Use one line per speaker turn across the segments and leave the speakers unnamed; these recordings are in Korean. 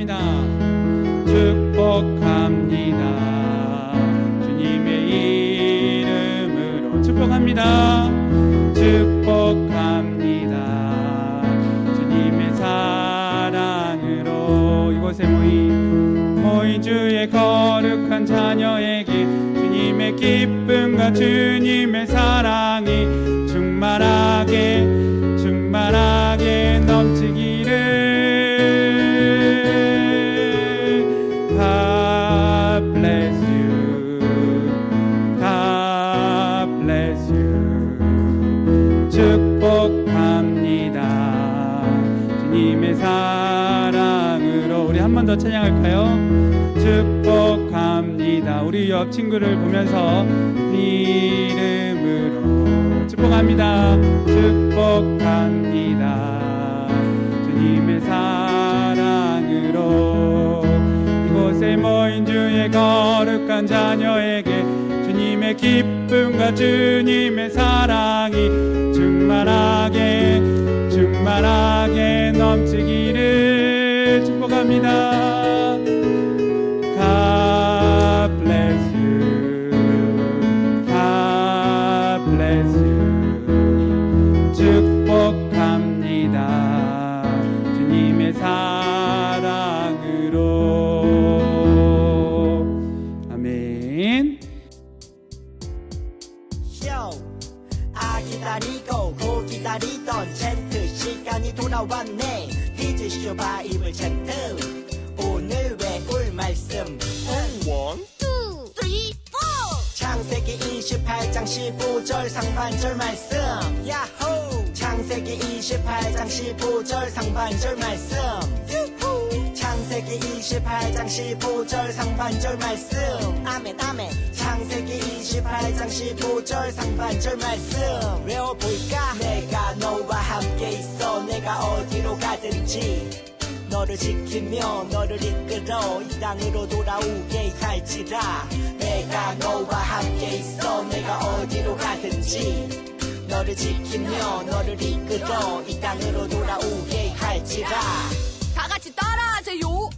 축복합니다. 축복합니다. 주님의 이름으로 축복합니다. 축복합니다. 주님의 사랑으로 이곳에 모인 주의 거룩한 자녀에게 주님의 기쁨과 주님의 사랑이 충만하게 넘치기를. God bless you. God bless you. 축복합니다. 주님의 사랑으로. 우리 한 번 더 찬양할까요? 축복합니다. 우리 옆 친구를 보면서 이름으로 축복합니다. 축복합니다. 주님의 사랑으로. 이곳에 모인 주의 거룩한 자녀에게 주님의 기쁨과 주님의 사랑이 충만하게 넘치기를 축복합니다. God bless you. God bless you. 축복합니다. 주님의 사랑으로. 아멘.
기다리고 고 기다리던 젠트 시간이 돌아왔네. 히즈쇼 바이블 젠트 오늘 외울 말씀은 1, 2, 3, 4 창세기 28장 15절 상반절 말씀. 야호. 창세기 28장 15절 상반절 말씀. 유후. 창세기 28장 15절 상반절 말씀. 아멘 아멘. 창세기 28장 15절 상반절 말씀 외워볼까? 내가 너와 함께 있어. 내가 어디로 가든지 너를 지키며 너를 이끌어 이 땅으로 돌아오게 할지라. 내가 너와 함께 있어. 내가 어디로 가든지 너를 지키며 너를 이끌어 이 땅으로 돌아오게 할지라.
다같이 따라하세요.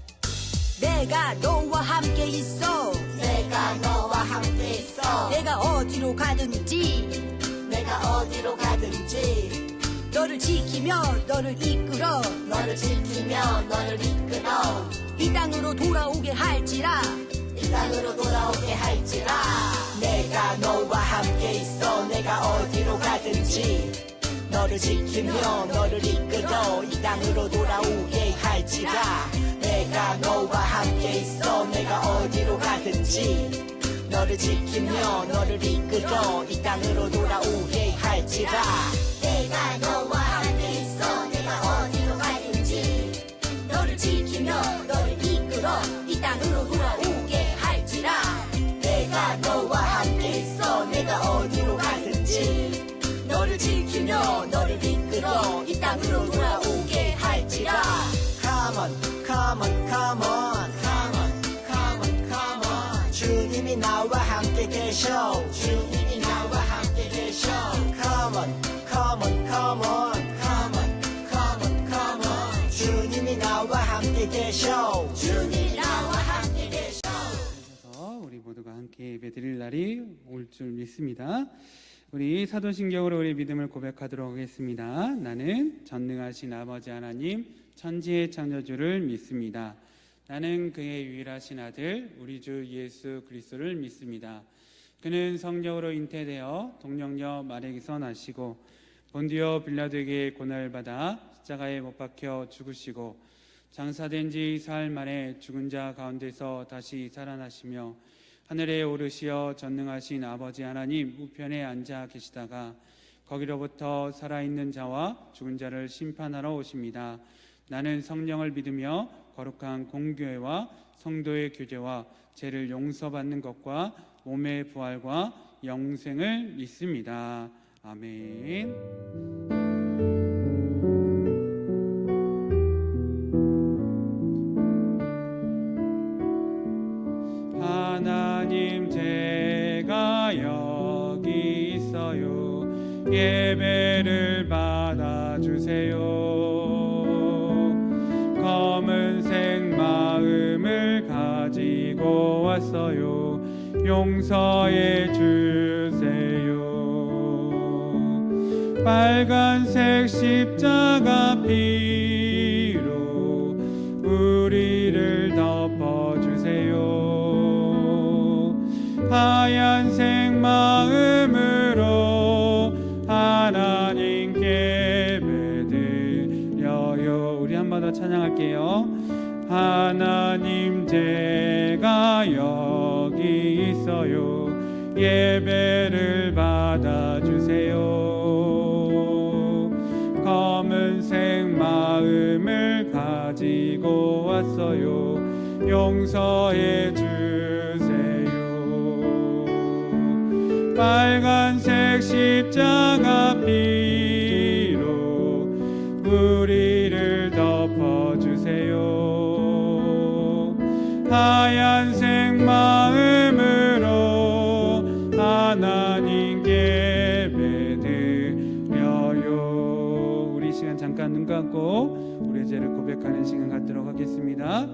내가 너와 함께 있어.
내가 너와 함께 있어.
내가 어디로 가든지
내가 어디로 가든지
너를 지키며 너를 이끌어
너를 지키며 너를 이끌어
이 땅으로 돌아오게 할지라.
이 땅으로 돌아오게 할지라. 내가 너와 함께 있어. 내가 어디로 가든지 너를 지키며 너를 이끌어 이 땅으로 돌아오게 할지라. 내가 너와 함께 있어. 내가 어디로 가든지 너를 지키며 너를 이끌어 이 땅으로 돌아오게 할지라. 내가 너와 함께 있어. 내가 어디로 가든지
너를 지키며 너를 이끌어 이 땅으로 돌아오게 할지라.
내가 너와 함께 있어. 내가 어디로 가든지
너를 지키며 너를 이끌어 이 땅으로 돌아오게 할지라.
Come on, come on, come on, come on, come on, come on. 주님이 나와 함께 계셔. 주님이 나와 함께 계셔. Come on, come on, come on, come on, come on, come on. 주님이 나와 함께 계셔. 주님이 나와 함께 계셔.
그래서 우리 모두가 함께 예배드릴 날이 올 줄 믿습니다. 우리 사도신경으로 우리 믿음을 고백하도록 하겠습니다. 나는 전능하신 아버지 하나님 천지의 창조주를 믿습니다. 나는 그의 유일하신 아들 우리 주 예수 그리스도를 믿습니다. 그는 성령으로 잉태되어 동정녀 마리아에게서 나시고 본디오 빌라도에게 고난을 받아 십자가에 못 박혀 죽으시고 장사된 지 사흘 만에 죽은 자 가운데서 다시 살아나시며 하늘에 오르시어 전능하신 아버지 하나님 우편에 앉아 계시다가 거기로부터 살아있는 자와 죽은 자를 심판하러 오십니다. 나는 성령을 믿으며 거룩한 공교회와 성도의 교제와 죄를 용서받는 것과 몸의 부활과 영생을 믿습니다. 아멘. 하나님 제가 여기 있어요. 예배를 받아주세요. 검은색 마 용서해 주세요. 빨간색 십자가 피로 우리를 덮어주세요. 하얀색 마음으로 하나님께 드려요. 우리 한 번 더 찬양할게요. 하나님 제가 여기 있어요. 예배를 받아주세요. 검은색 마음을 가지고 왔어요. 용서해 주세요. 빨간색 십자가 피로 우리를 덮어주세요. 하얀색 마음으로 하나님께 드려요. 우리 시간 잠깐 눈 감고 우리의 죄를 고백하는 시간 갖도록 하겠습니다.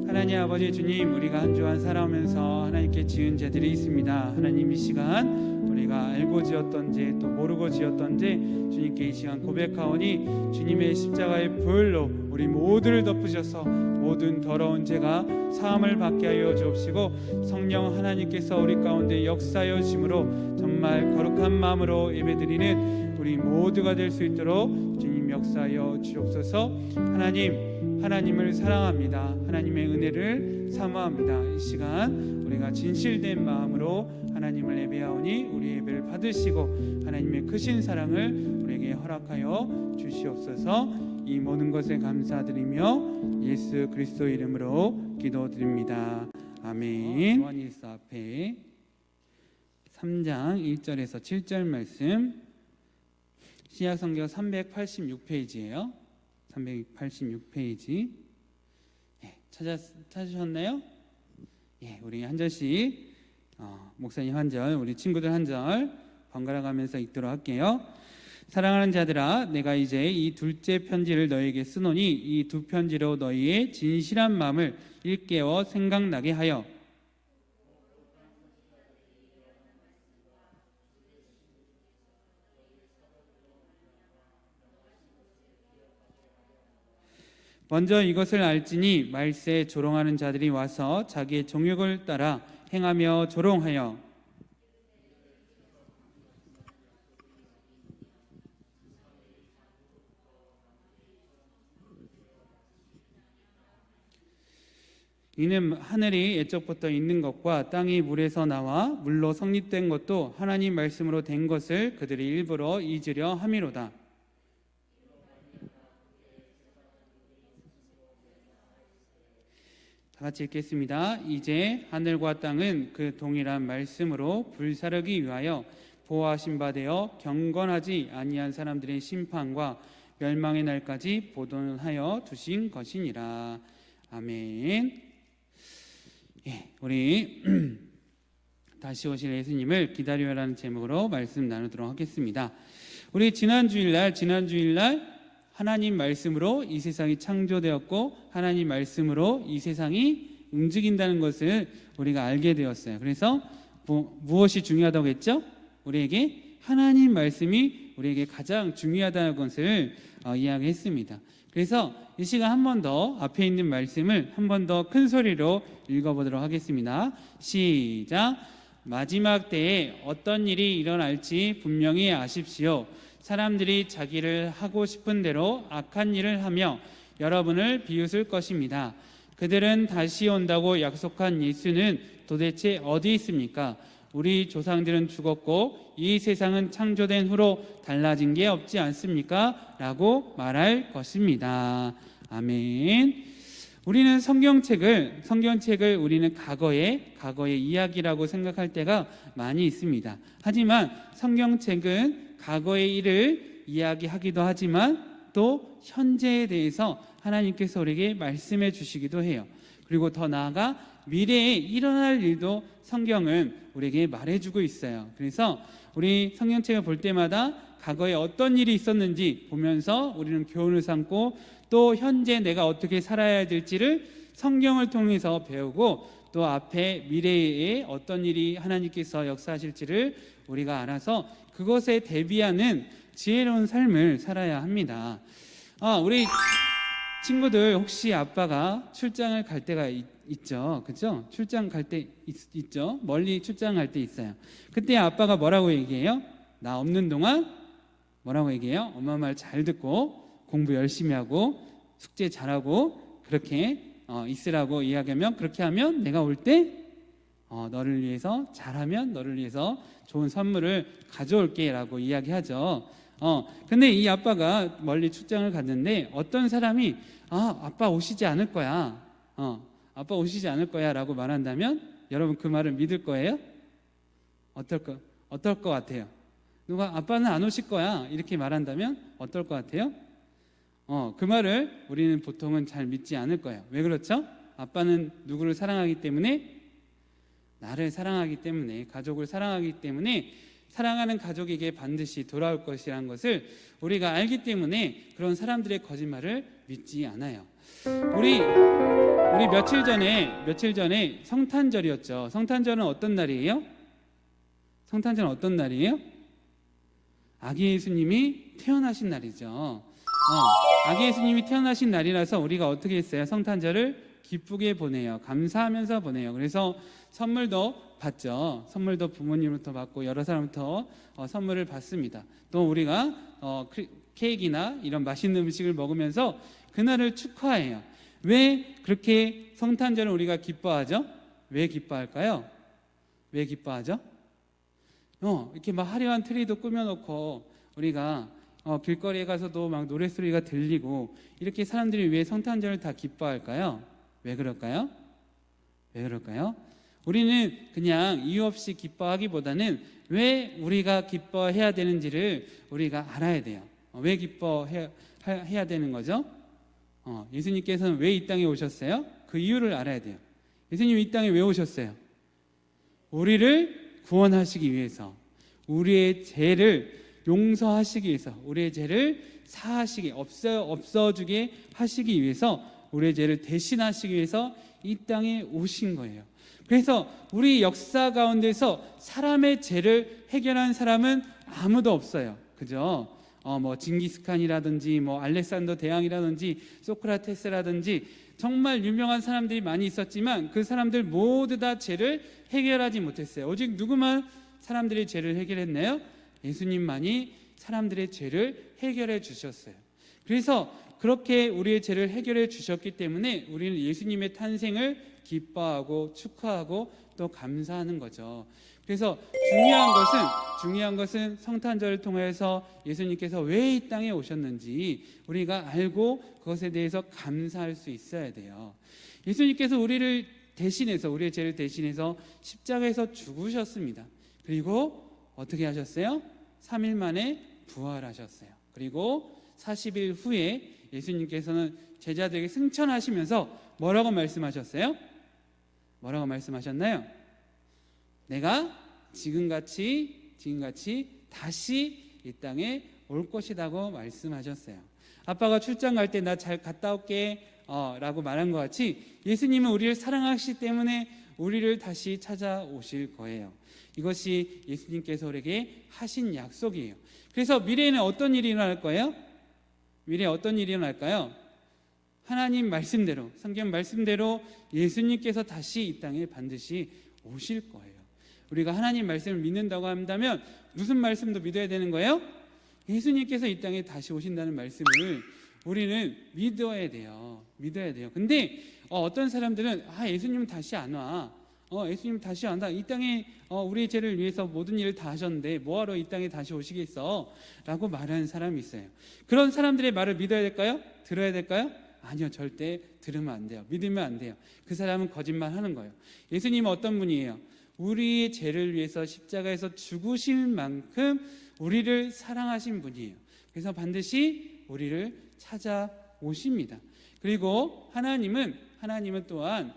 하나님 아버지 주님, 우리가 한 주 한 살아오면서 하나님께 지은 죄들이 있습니다. 하나님 이 시간 우리가 알고 지었던지 또 모르고 지었던지 주님께 이 시간 고백하오니 주님의 십자가의 보혈로 우리 모두를 덮으셔서 모든 더러운 죄가 사함을 받게 하여 주옵시고 성령 하나님께서 우리 가운데 역사하여 주심으로 정말 거룩한 마음으로 예배드리는 우리 모두가 될 수 있도록 주님 역사하여 주옵소서. 하나님을 사랑합니다. 하나님의 은혜를 사모합니다. 이 시간 우리가 진실된 마음으로 하나님을 예배하오니 우리 예배를 받으시고 하나님의 크신 사랑을 우리에게 허락하여 주시옵소서. 이 모든 것에 감사드리며 예수 그리스도 이름으로 기도드립니다. 아멘. 요한일서 앞에 3장 1절에서 7절 말씀, 신약성경 386페이지예요. 386페이지. 찾으셨나요? 예, 우리 한 절씩 목사님 한 절, 우리 친구들 한 절 번갈아 가면서 읽도록 할게요. 사랑하는 자들아, 내가 이제 이 둘째 편지를 너희에게 쓰노니 이 두 편지로 너희의 진실한 마음을 일깨워 생각나게 하여 먼저 이것을 알지니 말세에 조롱하는 자들이 와서 자기의 정욕을 따라 행하며 조롱하여 이는 하늘이 옛적부터 있는 것과 땅이 물에서 나와 물로 성립된 것도 하나님 말씀으로 된 것을 그들이 일부러 잊으려 함이로다. 다 같이 읽겠습니다. 이제 하늘과 땅은 그 동일한 말씀으로 불사르기 위하여 보호하신 바 되어 경건하지 아니한 사람들의 심판과 멸망의 날까지 보존하여 두신 것이니라. 아멘. 예, 우리 다시 오실 예수님을 기다려라는 제목으로 말씀 나누도록 하겠습니다. 우리 지난 주일날 하나님 말씀으로 이 세상이 창조되었고 하나님 말씀으로 이 세상이 움직인다는 것을 우리가 알게 되었어요. 그래서 무엇이 중요하다고 했죠? 우리에게 하나님 말씀이 우리에게 가장 중요하다는 것을 이야기했습니다. 그래서 이 시간 한 번 더 앞에 있는 말씀을 한 번 더 큰 소리로 읽어보도록 하겠습니다. 시작. 마지막 때에 어떤 일이 일어날지 분명히 아십시오. 사람들이 자기를 하고 싶은 대로 악한 일을 하며 여러분을 비웃을 것입니다. 그들은 다시 온다고 약속한 예수는 도대체 어디 있습니까? 우리 조상들은 죽었고 이 세상은 창조된 후로 달라진 게 없지 않습니까? 라고 말할 것입니다. 아멘. 우리는 성경책을 우리는 과거의 이야기라고 생각할 때가 많이 있습니다. 하지만 성경책은 과거의 일을 이야기하기도 하지만 또 현재에 대해서 하나님께서 우리에게 말씀해 주시기도 해요. 그리고 더 나아가 미래에 일어날 일도 성경은 우리에게 말해주고 있어요. 그래서 우리 성경책을 볼 때마다 과거에 어떤 일이 있었는지 보면서 우리는 교훈을 삼고 또 현재 내가 어떻게 살아야 될지를 성경을 통해서 배우고 또 앞에 미래에 어떤 일이 하나님께서 역사하실지를 우리가 알아서 그것에 대비하는 지혜로운 삶을 살아야 합니다. 우리 친구들 혹시 아빠가 출장을 갈 때가 있죠, 그죠? 출장 갈 때 있죠. 멀리 출장 갈 때 있어요. 그때 아빠가 뭐라고 얘기해요? 나 없는 동안 뭐라고 얘기해요? 엄마 말 잘 듣고 공부 열심히 하고 숙제 잘하고 그렇게 있으라고 이야기하면, 그렇게 하면 내가 올 때 너를 위해서 잘하면 너를 위해서 좋은 선물을 가져올게 라고 이야기하죠. 근데 이 아빠가 멀리 출장을 갔는데 어떤 사람이 아빠 오시지 않을 거야, 아빠 오시지 않을 거야 라고 말한다면 여러분 그 말을 믿을 거예요? 어떨 것 같아요? 누가 아빠는 안 오실 거야 이렇게 말한다면 어떨 것 같아요? 그 말을 우리는 보통은 잘 믿지 않을 거예요. 왜 그렇죠? 아빠는 누구를 사랑하기 때문에, 나를 사랑하기 때문에, 가족을 사랑하기 때문에 사랑하는 가족에게 반드시 돌아올 것이라는 것을 우리가 알기 때문에 그런 사람들의 거짓말을 믿지 않아요. 우리 며칠 전에 성탄절이었죠. 성탄절은 어떤 날이에요? 성탄절은 어떤 날이에요? 아기 예수님이 태어나신 날이죠. 아기 예수님이 태어나신 날이라서 우리가 어떻게 했어요? 성탄절을 기쁘게 보내요. 감사하면서 보내요. 그래서 선물도 받죠. 선물도 부모님부터 받고 여러 사람부터 선물을 받습니다. 또 우리가 케이크나 이런 맛있는 음식을 먹으면서 그날을 축하해요. 왜 그렇게 성탄절을 우리가 기뻐하죠? 왜 기뻐할까요? 왜 기뻐하죠? 이렇게 막 화려한 트리도 꾸며놓고 우리가 길거리에 가서도 막 노랫소리가 들리고 이렇게 사람들이 왜 성탄절을 다 기뻐할까요? 왜 그럴까요? 왜 그럴까요? 우리는 그냥 이유 없이 기뻐하기보다는 왜 우리가 기뻐해야 되는지를 우리가 알아야 돼요. 왜 기뻐해야 되는 거죠? 예수님께서는 왜 이 땅에 오셨어요? 그 이유를 알아야 돼요. 예수님이 이 땅에 왜 오셨어요? 우리를 구원하시기 위해서, 우리의 죄를 용서하시기 위해서, 우리의 죄를 사하시기, 없어주게 하시기 위해서, 우리의 죄를 대신하시기 위해서 이 땅에 오신 거예요. 그래서 우리 역사 가운데서 사람의 죄를 해결한 사람은 아무도 없어요. 그죠? 징기스칸이라든지 알렉산더 대왕이라든지 소크라테스라든지 정말 유명한 사람들이 많이 있었지만 그 사람들 모두 다 죄를 해결하지 못했어요. 오직 누구만 사람들의 죄를 해결했나요? 예수님만이 사람들의 죄를 해결해 주셨어요. 그래서 그렇게 우리의 죄를 해결해 주셨기 때문에 우리는 예수님의 탄생을 기뻐하고 축하하고 또 감사하는 거죠. 그래서 중요한 것은 성탄절을 통해서 예수님께서 왜 이 땅에 오셨는지 우리가 알고 그것에 대해서 감사할 수 있어야 돼요. 예수님께서 우리의 죄를 대신해서 십자가에서 죽으셨습니다. 그리고 어떻게 하셨어요? 3일 만에 부활하셨어요. 그리고 40일 후에 예수님께서는 제자들에게 승천하시면서 뭐라고 말씀하셨어요? 뭐라고 말씀하셨나요? 내가 지금같이 다시 이 땅에 올 것이라고 말씀하셨어요. 아빠가 출장 갈 때 나 잘 갔다 올게 라고 말한 것 같이 예수님은 우리를 사랑하시기 때문에 우리를 다시 찾아오실 거예요. 이것이 예수님께서 우리에게 하신 약속이에요. 그래서 미래에는 어떤 일이 일어날 거예요? 미래에 어떤 일이 일어날까요? 하나님 말씀대로, 성경 말씀대로 예수님께서 다시 이 땅에 반드시 오실 거예요. 우리가 하나님 말씀을 믿는다고 한다면 무슨 말씀도 믿어야 되는 거예요? 예수님께서 이 땅에 다시 오신다는 말씀을 우리는 믿어야 돼요. 근데 어떤 사람들은 예수님은 다시 안 와. 예수님 다시 안 와. 이 땅에 우리의 죄를 위해서 모든 일을 다 하셨는데 뭐하러 이 땅에 다시 오시겠어? 라고 말하는 사람이 있어요. 그런 사람들의 말을 믿어야 될까요? 들어야 될까요? 아니요, 절대 들으면 안 돼요. 믿으면 안 돼요. 그 사람은 거짓말하는 거예요. 예수님은 어떤 분이에요? 우리의 죄를 위해서 십자가에서 죽으실 만큼 우리를 사랑하신 분이에요. 그래서 반드시 우리를 찾아오십니다. 그리고 하나님은 또한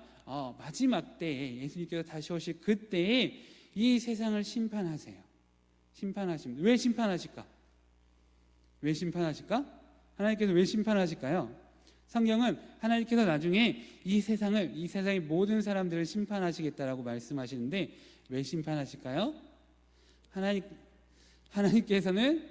마지막 때에 예수님께서 다시 오실 그때에 이 세상을 심판하세요. 심판하십니다. 왜 심판하실까? 하나님께서 왜 심판하실까요? 성경은 하나님께서 나중에 이 세상의 모든 사람들을 심판하시겠다라고 말씀하시는데 왜 심판하실까요? 하나님께서는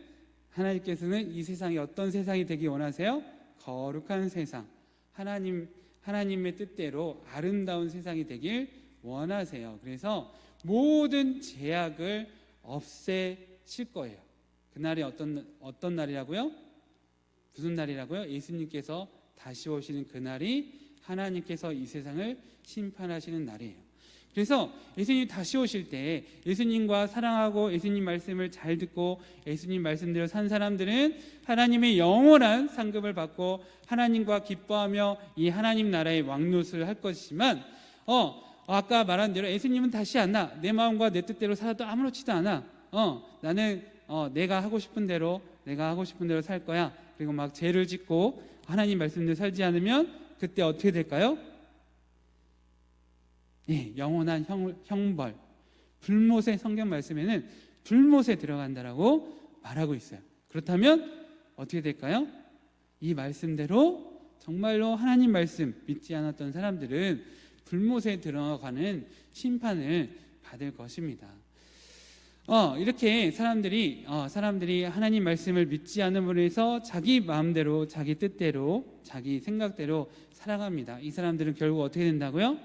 이 세상이 어떤 세상이 되기 원하세요? 거룩한 세상, 하나님의 뜻대로 아름다운 세상이 되길 원하세요. 그래서 모든 제약을 없애실 거예요. 그날이 어떤 날이라고요? 무슨 날이라고요? 예수님께서 다시 오시는 그날이 하나님께서 이 세상을 심판하시는 날이에요. 그래서 예수님이 다시 오실 때 예수님과 사랑하고 예수님 말씀을 잘 듣고 예수님 말씀대로 산 사람들은 하나님의 영원한 상급을 받고 하나님과 기뻐하며 이 하나님 나라의 왕노릇을 할 것이지만 아까 말한 대로 예수님은 다시 안 나. 내 마음과 내 뜻대로 살아도 아무렇지도 않아. 나는 내가 하고 싶은 대로 살 거야. 그리고 막 죄를 짓고 하나님 말씀대로 살지 않으면 그때 어떻게 될까요? 예, 영원한 형벌, 불못의 성경 말씀에는 불못에 들어간다라고 말하고 있어요. 그렇다면 어떻게 될까요? 이 말씀대로 정말로 하나님 말씀 믿지 않았던 사람들은 불못에 들어가는 심판을 받을 것입니다. 이렇게 사람들이 하나님 말씀을 믿지 않음으로 해서 자기 마음대로, 자기 뜻대로, 자기 생각대로 살아갑니다. 이 사람들은 결국 어떻게 된다고요?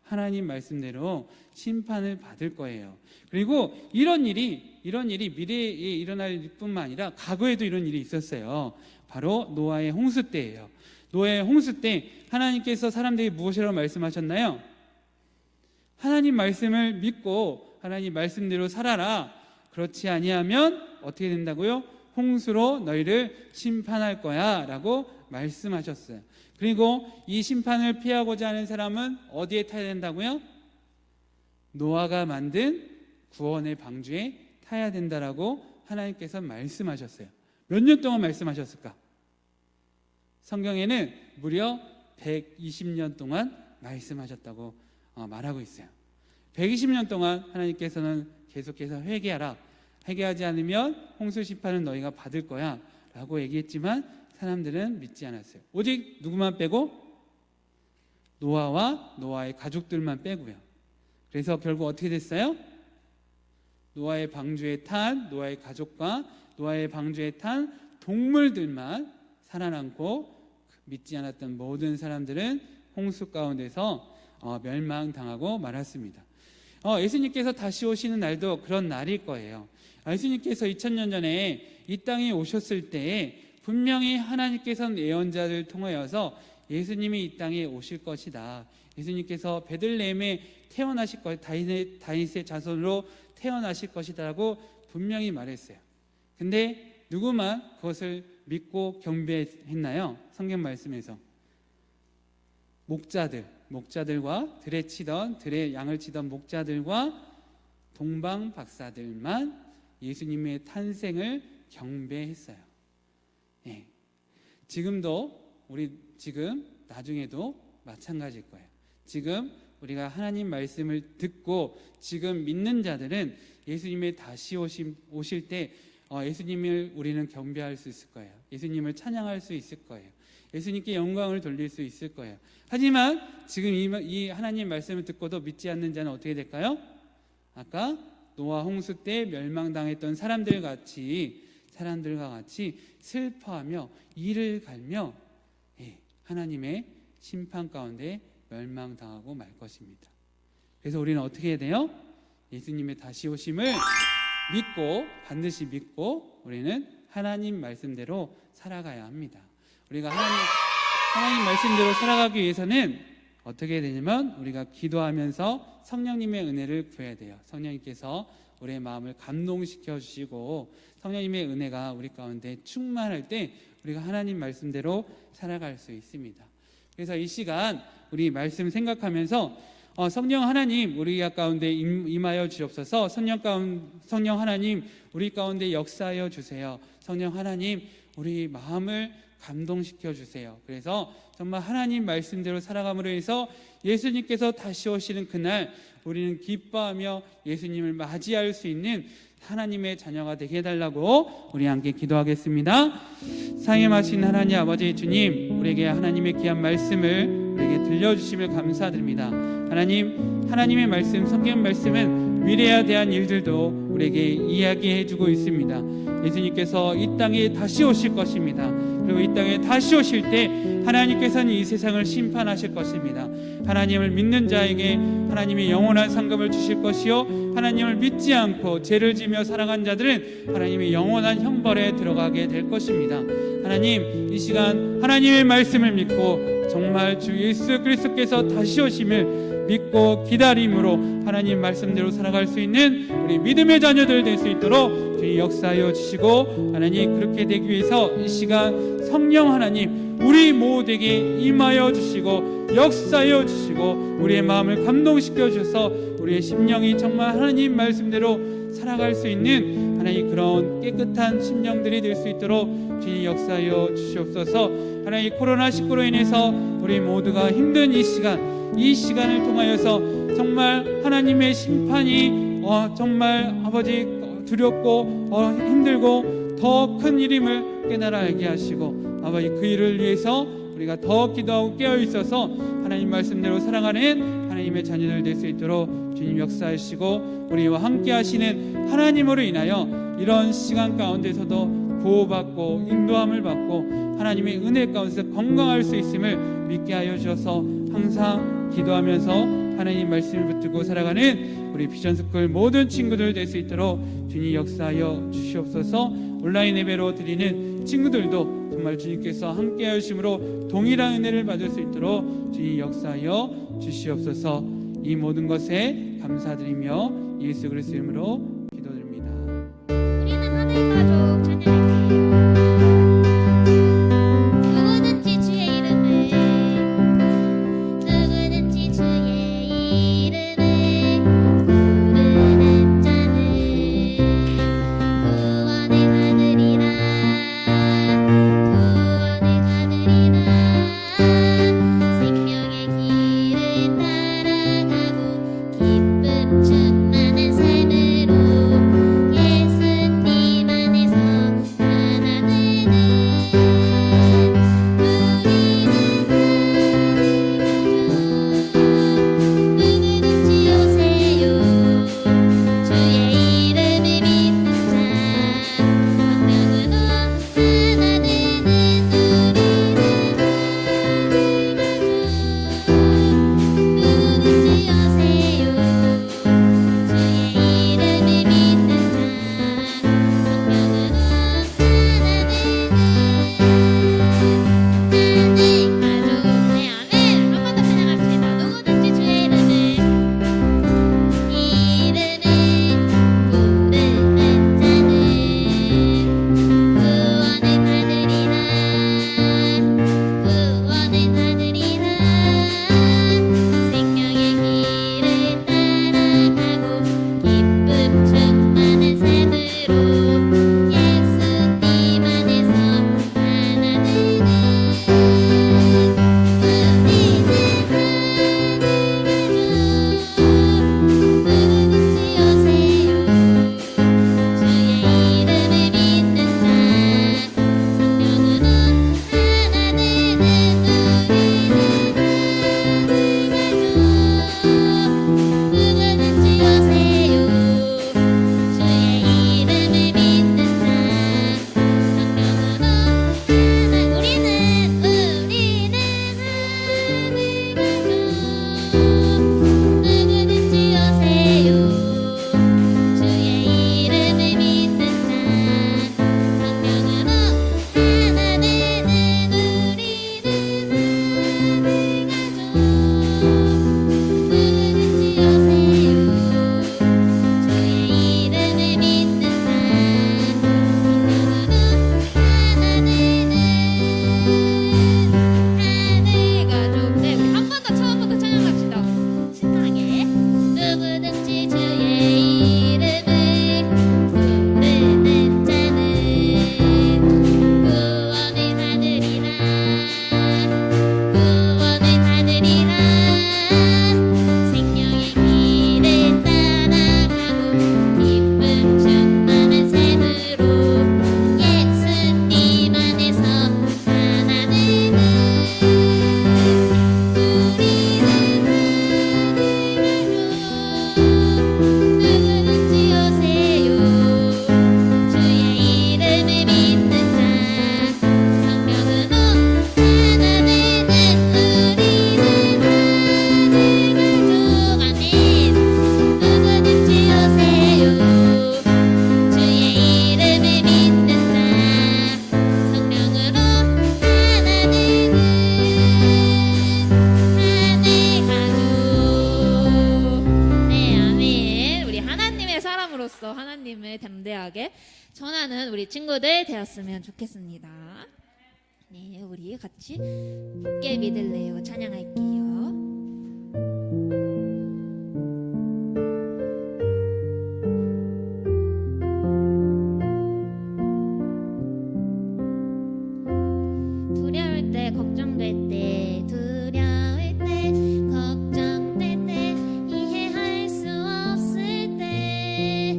하나님 말씀대로 심판을 받을 거예요. 그리고 이런 일이 미래에 일어날 뿐만 아니라 과거에도 이런 일이 있었어요. 바로 노아의 홍수 때예요. 노아의 홍수 때 하나님께서 사람들이 무엇이라고 말씀하셨나요? 하나님 말씀을 믿고 하나님 말씀대로 살아라. 그렇지 아니하면 어떻게 된다고요? 홍수로 너희를 심판할 거야 라고 말씀하셨어요. 그리고 이 심판을 피하고자 하는 사람은 어디에 타야 된다고요? 노아가 만든 구원의 방주에 타야 된다라고 하나님께서 말씀하셨어요. 몇 년 동안 말씀하셨을까? 성경에는 무려 120년 동안 말씀하셨다고 말하고 있어요. 120년 동안 하나님께서는 계속해서 회개하라. 회개하지 않으면 홍수 심판은 너희가 받을 거야 라고 얘기했지만 사람들은 믿지 않았어요. 오직 누구만 빼고? 노아와 노아의 가족들만 빼고요. 그래서 결국 어떻게 됐어요? 노아의 방주에 탄 노아의 가족과 노아의 방주에 탄 동물들만 살아남고 믿지 않았던 모든 사람들은 홍수 가운데서 멸망당하고 말았습니다. 예수님께서 다시 오시는 날도 그런 날일 거예요. 예수님께서 2000년 전에 이 땅에 오셨을 때에 분명히 하나님께서는 예언자를 통하여서 예수님이 이 땅에 오실 것이다. 예수님께서 베들레헴에 태어나실 것, 다윗의 자손으로 태어나실 것이다라고 분명히 말했어요. 근데 누구만 그것을 믿고 경배했나요? 성경 말씀에서 목자들과 들에 양을 치던 목자들과 동방 박사들만 예수님의 탄생을 경배했어요. 예. 지금 나중에도 마찬가지일 거예요. 지금 우리가 하나님 말씀을 듣고 지금 믿는 자들은 예수님의 다시 오실 때 예수님을 우리는 경배할 수 있을 거예요. 예수님을 찬양할 수 있을 거예요. 예수님께 영광을 돌릴 수 있을 거예요. 하지만 지금 이 하나님 말씀을 듣고도 믿지 않는 자는 어떻게 될까요? 아까 노아 홍수 때 멸망당했던 사람들과 같이 슬퍼하며 이를 갈며 하나님의 심판 가운데 멸망당하고 말 것입니다. 그래서 우리는 어떻게 해야 돼요? 예수님의 다시 오심을 반드시 믿고 우리는 하나님 말씀대로 살아가야 합니다. 우리가 하나님 말씀대로 살아가기 위해서는 어떻게 해야 되냐면 우리가 기도하면서 성령님의 은혜를 구해야 돼요. 성령님께서 우리의 마음을 감동시켜 주시고 성령님의 은혜가 우리 가운데 충만할 때 우리가 하나님 말씀대로 살아갈 수 있습니다. 그래서 이 시간 우리 말씀 생각하면서 성령 하나님 우리 가운데 임하여 주옵소서. 성령 하나님 우리 가운데 역사하여 주세요. 성령 하나님 우리 마음을 감동시켜 주세요. 그래서 정말 하나님 말씀대로 살아감으로 해서 예수님께서 다시 오시는 그날 우리는 기뻐하며 예수님을 맞이할 수 있는 하나님의 자녀가 되게 해달라고 우리 함께 기도하겠습니다. 상임하신 하나님 아버지 주님, 우리에게 하나님의 귀한 말씀을 우리에게 들려주심을 감사드립니다. 하나님, 하나님의 말씀, 성경 말씀은 미래에 대한 일들도 우리에게 이야기해주고 있습니다. 예수님께서 이 땅에 다시 오실 것입니다. 그리고 이 땅에 다시 오실 때 하나님께서는 이 세상을 심판하실 것입니다. 하나님을 믿는 자에게 하나님이 영원한 상급을 주실 것이요, 하나님을 믿지 않고 죄를 지며 살아간 자들은 하나님의 영원한 형벌에 들어가게 될 것입니다. 하나님, 이 시간 하나님의 말씀을 믿고 정말 주 예수 그리스도께서 다시 오심을 믿고 기다림으로 하나님 말씀대로 살아갈 수 있는 우리 믿음의 자녀들 될 수 있도록 주님 역사하여 주시고, 하나님 그렇게 되기 위해서 이 시간 성령 하나님 우리 모두에게 임하여 주시고 역사하여 주시고 우리의 마음을 감동시켜 주셔서 우리의 심령이 정말 하나님 말씀대로 살아갈 수 있는 하나님 그런 깨끗한 심령들이 될 수 있도록 주님 역사하여 주시옵소서. 하나님 코로나19로 인해서 우리 모두가 힘든 이 시간을 통하여서 정말 하나님의 심판이 정말 아버지 두렵고 힘들고 더 큰 일임을 깨달아 알게 하시고, 아버지 그 일을 위해서 우리가 더 기도하고 깨어 있어서 하나님 말씀대로 살아가는 하나님의 자녀들 될 수 있도록 주님 역사하시고, 우리와 함께 하시는 하나님으로 인하여 이런 시간 가운데서도 보호받고 인도함을 받고 하나님의 은혜 가운데서 건강할 수 있음을 믿게 하여 주셔서 항상 기도하면서 하나님 말씀을 붙들고 살아가는 우리 비전스쿨 모든 친구들 될 수 있도록 주님 역사하여 주시옵소서. 온라인 예배로 드리는 친구들도 정말 주님께서 함께 하심으로 동일한 은혜를 받을 수 있도록 주님 역사하여 주시옵소서. 이 모든 것에 감사드리며 예수 그리스도 이름으로 기도드립니다.
우리는 하늘 가족 찬양할게요. 누구든지 주의 이름을 부르는 자는 구원을 받으리라. 생명의 길을 따라가고 기쁨 충만한 삶으로
말씀을 담대하게 전하는 우리 친구들 되었으면 좋겠습니다. 네, 우리 같이 굳게 믿을래요 찬양할게요. 두려울 때 걱정될 때 두려울 때 걱정될 때 이해할 수 없을 때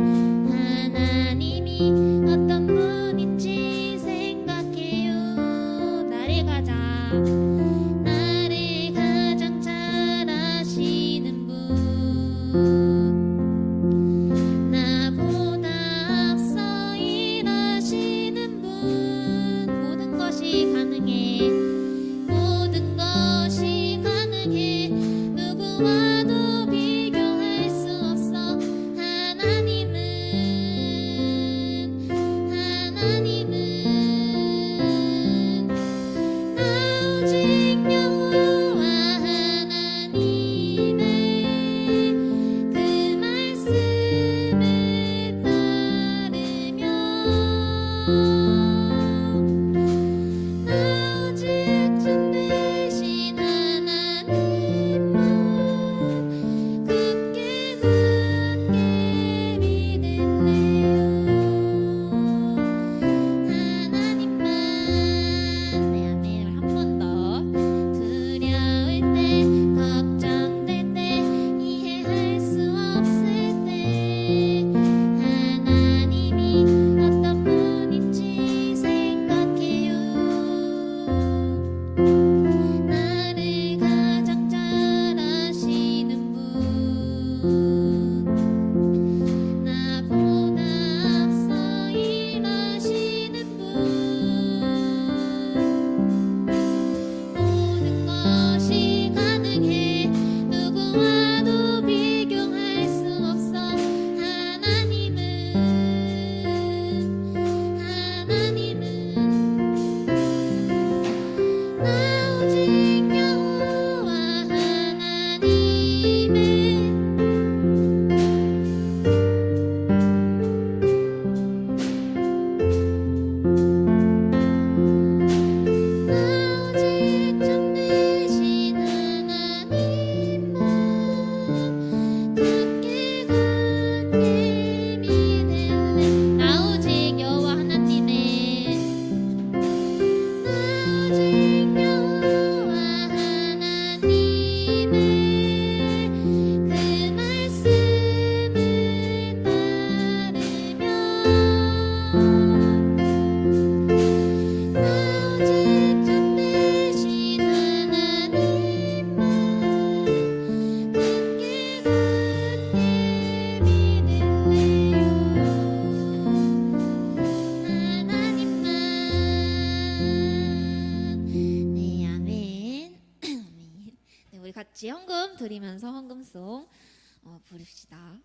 하나님이 어떤 분인지 생각해요. 나를 가장 잘 아시는 분, 나보다 앞서 일하시는 분, 모든 것이 가능해, 모든 것이 가능해. 누구와도 비교할 수 없어. 하나님은 나 오직 여호와 하나님의 그 말씀을 따르며 나 오직 참 되신 하나님만 굳게 믿을래요. 하나님만. 네, 아멘. 한 번 더. 두려울 때 걱정될 때 이해할 수 없을 때 하나님이 어떤 분인지 생각해요. 나를 가장 잘 아시는 분, 나보다 앞서 일하시는 분, 모든 것이 가능해. 누구와도 비교할 수 없어. 하나님은 나 오직 여호와 하나님의 나 오직 참 되신 하나님만 굳게 믿을래. 나 오직 여호와 하나님의 나 오직 여호와 하나님의 그 말씀을 따르며 나 오직 참 되신 하나님만 굳게 믿을래요. 하나님만. 네, 아멘. 네, 우리 같이 헌금 드리면서 헌금송 부릅시다.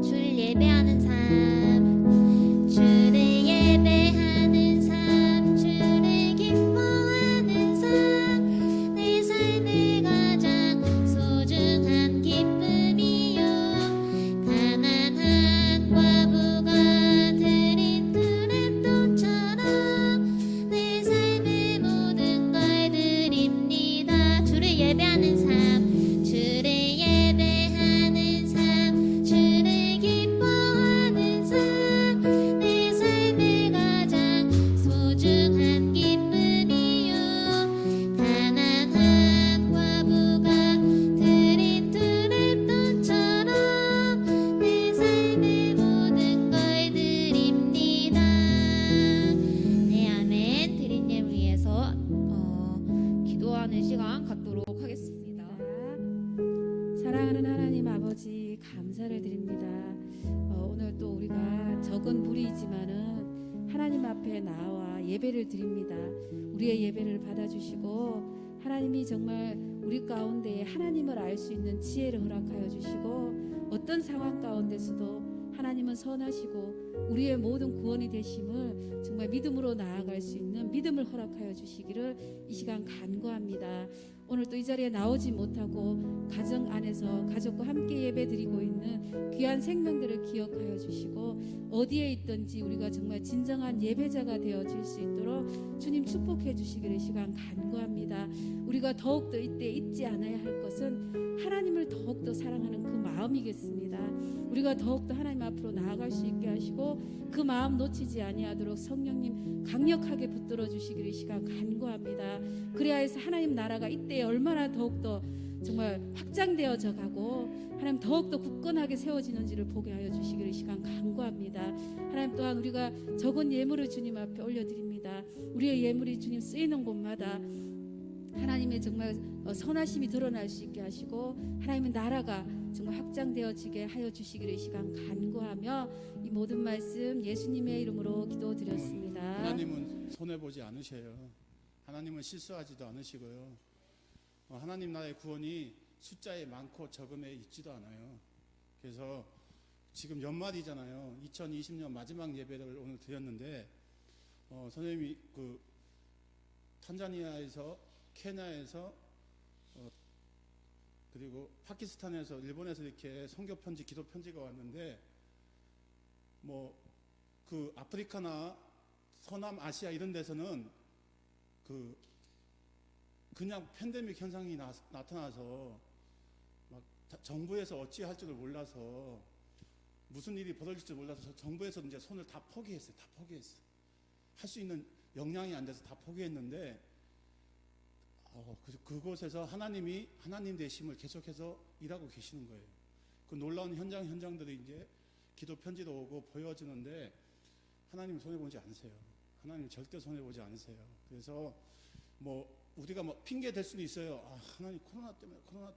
줄 예배하는 삶, 주를 예배하는 삶, 주를 기뻐하는 삶, 내 삶의 가장 소중한 기쁨이요. 가난한 과부가 드린 두랩돈처럼 내 삶의 모든 걸 드립니다. 주를 예배하는 삶, 주를 예배하는 삶, 주를 기뻐하는 삶, 내 삶의 가장 소중한 기쁨이요. 가난한 과부가 드린 두랩돈처럼 내 삶의 모든 걸 드립니다. 네, 아멘. 드린 예 위해서 기도하는 시간 갖도록 하겠습니다.
사랑하는 하나님 아버지 감사를 드립니다. 오늘 또 우리가 적은 무리이지만은 하나님 앞에 나와 예배를 드립니다. 우리의 예배를 받아주시고 하나님이 정말 우리 가운데에 하나님을 알 수 있는 지혜를 허락하여 주시고 어떤 상황 가운데서도 하나님은 선하시고 우리의 모든 구원이 되심을 정말 믿음으로 나아갈 수 있는 믿음을 허락하여 주시기를 이 시간 간구합니다. 오늘 또 이 자리에 나오지 못하고 가정 안에서 가족과 함께 예배드리고 있는 귀한 생명들을 기억하여 주시고 어디에 있든지 우리가 정말 진정한 예배자가 되어질 수 있도록 주님 축복해 주시기를 이 시간 간구합니다. 우리가 더욱더 이때 잊지 않아야 할 것은 하나님을 더욱더 사랑하는 그 마음이겠습니다. 우리가 더욱더 하나님 앞으로 나아갈 수 있게 하시고 그 마음 놓치지 아니하도록 성령님 강력하게 붙들어 주시기를 이 시간 간구합니다. 그래야 해서 하나님 나라가 이때 얼마나 더욱더 정말 확장되어져 가고 하나님 더욱더 굳건하게 세워지는지를 보게 하여 주시기를 이 시간 간구합니다. 하나님 또한 우리가 적은 예물을 주님 앞에 올려드립니다. 우리의 예물이 주님 쓰이는 곳마다 하나님의 정말 선하심이 드러날 수 있게 하시고 하나님의 나라가 정말 확장되어지게 하여 주시기를 이 시간 간구하며 이 모든 말씀 예수님의 이름으로 기도드렸습니다.
하나님은 손해보지 않으셔요. 하나님은 실수하지도 않으시고요. 하나님 나라의 구원이 숫자에 많고 적음에 있지도 않아요. 그래서 지금 연말이잖아요. 2020년 마지막 예배를 오늘 드렸는데 선생님이 그 탄자니아에서 케냐에서 그리고 파키스탄에서 일본에서 이렇게 선교 편지, 기도 편지가 왔는데 뭐 그 아프리카나 서남 아시아 이런 데서는 그냥 팬데믹 현상이 나타나서 막 정부에서 어찌할 줄을 몰라서 무슨 일이 벌어질 줄 몰라서 정부에서 이제 손을 다 포기했어요. 다 포기했어요. 할 수 있는 역량이 안 돼서 다 포기했는데 그곳에서 하나님이 하나님 되심을 계속해서 일하고 계시는 거예요. 그 놀라운 현장들이 이제 기도 편지도 오고 보여지는데 하나님 손해보지 않으세요. 하나님 절대 손해보지 않으세요. 그래서 뭐 우리가 뭐 핑계 댈 수는 있어요. 하나님 코로나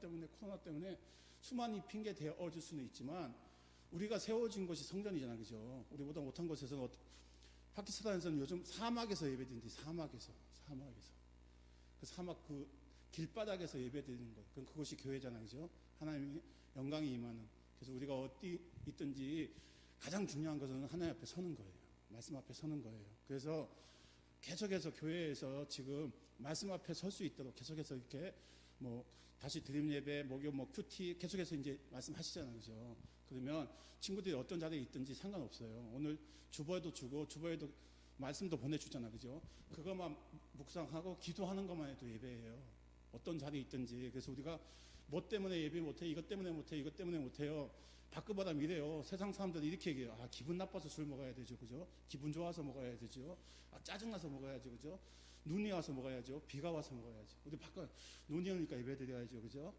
때문에 수많이 핑계 대어줄 수는 있지만 우리가 세워진 곳이 성전이잖아, 그죠? 우리보다 못한 곳에서는 파키스탄에서는 요즘 사막에서 예배드린대. 사막에서 그 사막 그 길바닥에서 예배드리는 것. 그럼 그것이 교회잖아, 그죠? 하나님의 영광이 임하는. 그래서 우리가 어디 있든지 가장 중요한 것은 하나님 앞에 서는 거예요. 말씀 앞에 서는 거예요. 그래서 계속해서 교회에서 지금 말씀 앞에 설 수 있도록 계속해서 이렇게 뭐 다시 드림 예배, 목요, 뭐 큐티 계속해서 이제 말씀하시잖아요, 그죠? 그러면 친구들이 어떤 자리에 있든지 상관없어요. 오늘 주보에도 주고 주보에도 말씀도 보내주잖아, 그죠? 그것만 묵상하고 기도하는 것만 해도 예배예요. 어떤 자리에 있든지. 그래서 우리가 뭐 때문에 예배 못해? 이것 때문에 못해? 이것 때문에 못해요? 바꾸바람 이래요. 세상 사람들이 이렇게 얘기해요. 기분 나빠서 술 먹어야 되죠, 그죠? 기분 좋아서 먹어야 되죠. 짜증나서 먹어야죠, 그죠? 눈이 와서 먹어야죠. 비가 와서 먹어야죠. 우리 눈이 오니까 예배 드려야죠, 그죠?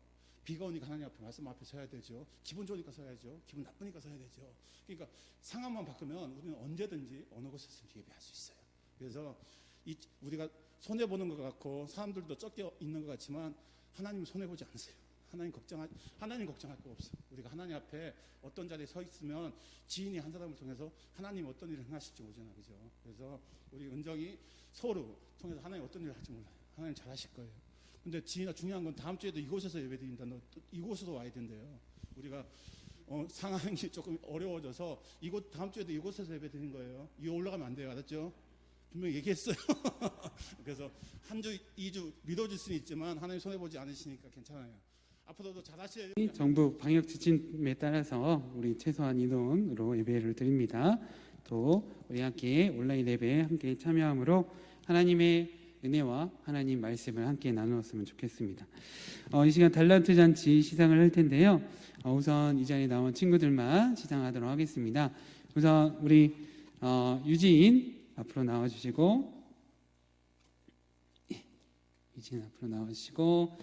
비가 오니까 하나님 앞에 말씀 앞에 서야 되죠. 기분 좋으니까 서야죠. 기분 나쁘니까 서야 되죠. 그러니까 상황만 바꾸면 우리는 언제든지 어느 곳에서든지 예배할 수 있어요. 그래서 우리가 손해 보는 것 같고 사람들도 쫓겨 있는 것 같지만 하나님 손해 보지 않으세요. 하나님 걱정할 거 없어. 우리가 하나님 앞에 어떤 자리에 서 있으면 지인이 한 사람을 통해서 하나님 어떤 일을 행하실지 모르잖아, 그죠? 그래서 우리 은정이 서로 통해서 하나님 어떤 일을 할지 몰라요. 하나님 잘하실 거예요. 근데 지인아, 중요한 건 다음 주에도 이곳에서 예배드린다. 너 이곳으로 와야 된대요. 우리가 상황이 조금 어려워져서 다음 주에도 이곳에서 예배드리는 거예요. 이거 올라가면 안 돼요, 알았죠? 분명히 얘기했어요. 그래서 한 주, 2주 미뤄질 수는 있지만 하나님 손해 보지 않으시니까 괜찮아요. 앞으로도 잘하셔야 돼요.
정부 방역 지침에 따라서 우리 최소한 인원으로 예배를 드립니다. 또 우리 함께 온라인 예배에 함께 참여함으로 하나님의 은혜와 하나님 말씀을 함께 나누었으면 좋겠습니다. 이 시간 달란트 잔치 시상을 할 텐데요. 우선 이 자리에 나온 친구들만 시상하도록 하겠습니다. 우선 우리 유진 앞으로 나와주시고, 유진 앞으로 나와주시고,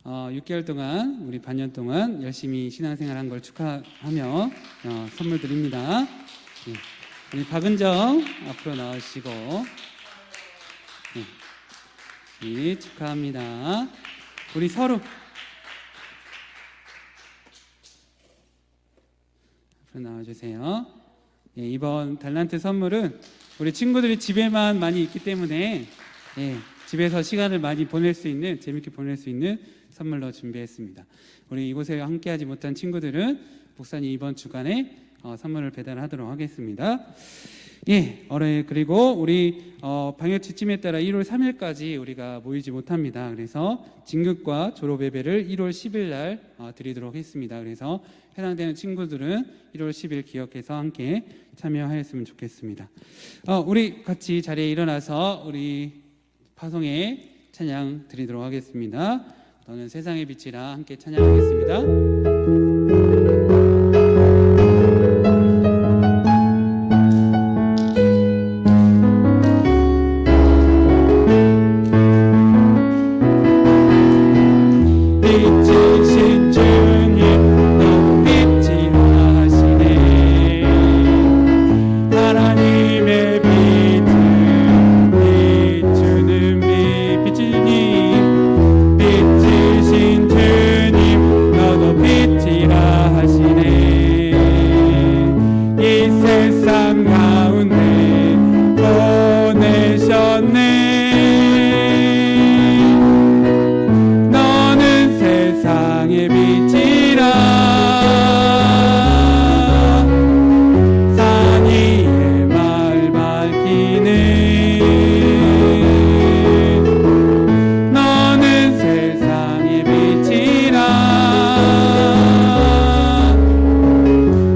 6개월 동안 우리 반년 동안 열심히 신앙생활한 걸 축하하며 선물 드립니다. 우리 박은정 앞으로 나와주시고, 축하합니다. 우리 서로 앞으로 나와주세요. 이번 달란트 선물은 우리 친구들이 집에만 많이 있기 때문에 집에서 시간을 많이 보낼 수 있는, 재밌게 보낼 수 있는 선물로 준비했습니다. 우리 이곳에 함께하지 못한 친구들은 목사님 이번 주간에 선물을 배달하도록 하겠습니다. 예, 그리고 우리 방역 지침에 따라 1월 3일까지 우리가 모이지 못합니다. 그래서 진급과 졸업 예배를 1월 10일 날 드리도록 했습니다. 그래서 해당되는 친구들은 1월 10일 기억해서 함께 참여하였으면 좋겠습니다. 우리 같이 자리에 일어나서 우리 파송의 찬양 드리도록 하겠습니다. 너는 세상의 빛이라 함께 찬양하겠습니다. 빛이신 주님 너무 빛이 하시네. 하나님의 빛을 비추는 빛주님, 빛이신 주님 너도 빛이라 하시네. 이 세상 가운데 보내셨네. 세상의 빛이라. 산 위에 마을 밝히네. 너는 세상의 빛이라.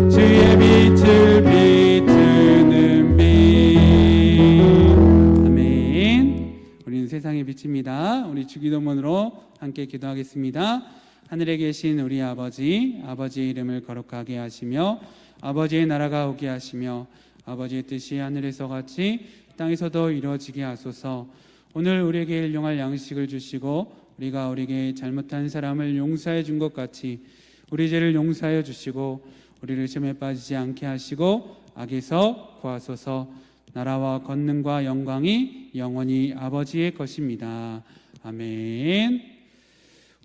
주의 빛을 비추는 빛. 아멘. 우리는 세상의 빛입니다. 우리 주기도문으로 함께 기도하겠습니다. 하늘에 계신 우리 아버지, 아버지의 이름을 거룩하게 하시며 아버지의 나라가 오게 하시며 아버지의 뜻이 하늘에서 같이 땅에서도 이루어지게 하소서. 오늘 우리에게 일용할 양식을 주시고 우리가 우리에게 잘못한 사람을 용서해 준 것 같이 우리 죄를 용서하여 주시고 우리를 시험에 빠지지 않게 하시고 악에서 구하소서. 나라와 권능과 영광이 영원히 아버지의 것입니다. 아멘.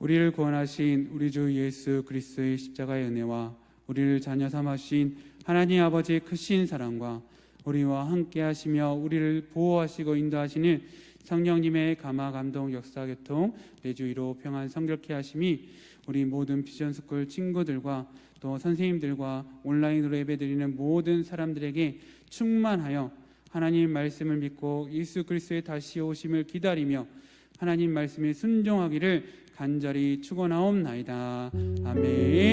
우리를 구원하신 우리 주 예수 그리스도의 십자가의 은혜와 우리를 자녀 삼으신 하나님 아버지의 크신 사랑과 우리와 함께 하시며 우리를 보호하시고 인도하시는 성령님의 감화 감동 역사 교통 내주의로 평안 성결케 하심이 우리 모든 비전스쿨 친구들과 또 선생님들과 온라인으로 예배드리는 모든 사람들에게 충만하여 하나님 말씀을 믿고 예수 그리스도의 다시 오심을 기다리며 하나님 말씀에 순종하기를 간절히 축원하옵나이다. 아멘.